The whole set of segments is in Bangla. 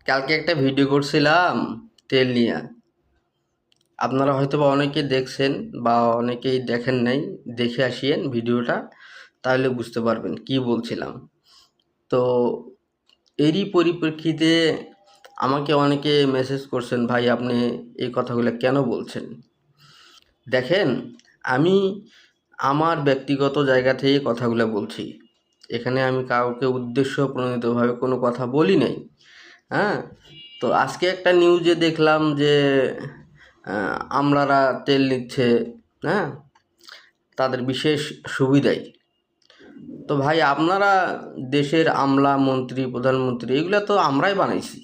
কালকে একটা ভিডিও করছিলাম তেল নিয়ে। আপনারা হয়তো বা অনেকে দেখছেন বা অনেকেই দেখেন নাই। দেখে আসিয়েন ভিডিওটা, তাহলে বুঝতে পারবেন কি বলছিলাম। তো এরই পরিপ্রেক্ষিতে আমাকে অনেকে মেসেজ করছেন, ভাই আপনি এই কথাগুলো কেন বলছেন। দেখেন, আমি আমার ব্যক্তিগত জায়গা থেকে কথাগুলো বলছি। এখানে আমি কাউকে উদ্দেশ্য প্রণোদিতভাবে কোনো কথা বলি নাই। হ্যাঁ? তো আজকে একটা নিউজে দেখলাম যে আমলারা তেল নিচ্ছে, হ্যাঁ? তাদের বিশেষ সুবিধায়। তো ভাই আপনারা দেশের আমলা, মন্ত্রী, প্রধানমন্ত্রী এগুলা তো আমরাই বানাইছি,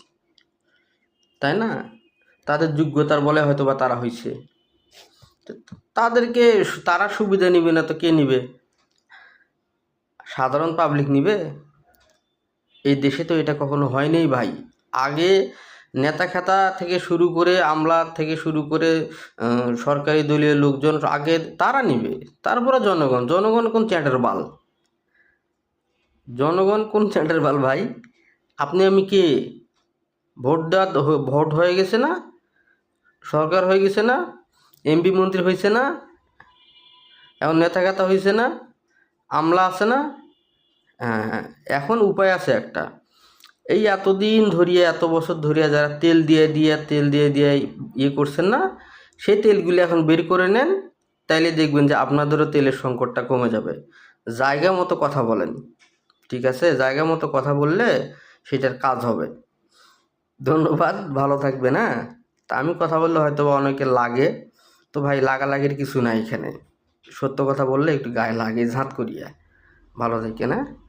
তাই না? তাদের যোগ্যতার বলে হয়তোবা তারা হইছে। তো তাদেরকে তারা সুবিধা নিবে না তো কে নিবে? সাধারণ পাবলিক নিবে? এই দেশে তো এটা কখনো হয়নি ভাই। আগে নেতা-খেতা থেকে শুরু করে, আমলা থেকে শুরু করে সরকারি দলীয় লোকজন আগে তারা নিবে। তারপরে জনগণ। জনগণ কোন চ্যাটের বাল? জনগণ কোন চ্যাটের বাল ভাই? আপনি আমি কে? ভোট হয়ে গেছে না? সরকার হয়ে গেছে না? এমপি মন্ত্রী হইছে না? এখন নেতা-খেতা হইছে না? আমলা আছে না? হ্যাঁ, এখন উপায় আছে একটা। এই এতদিন ধরিয়ে, এত বছর ধরিয়া যারা তেল দিয়ে ইয়ে করছেন না, সেই তেলগুলি এখন বের করে নেন। তাইলে দেখবেন যে আপনাদেরও তেলের সংকটটা কমে যাবে। জায়গা মতো কথা বলেন, ঠিক আছে? জায়গা মতো কথা বললে সেটার কাজ হবে। ধন্যবাদ, ভালো থাকবেন। হ্যাঁ, তা আমি কথা বললে হয়তো বা অনেকে লাগে। তো ভাই লাগালাগির কিছু নাই এখানে। সত্য কথা বললে একটু গায়ে লাগে ঝাঁত করিয়া। ভালো থাকেন, হ্যাঁ।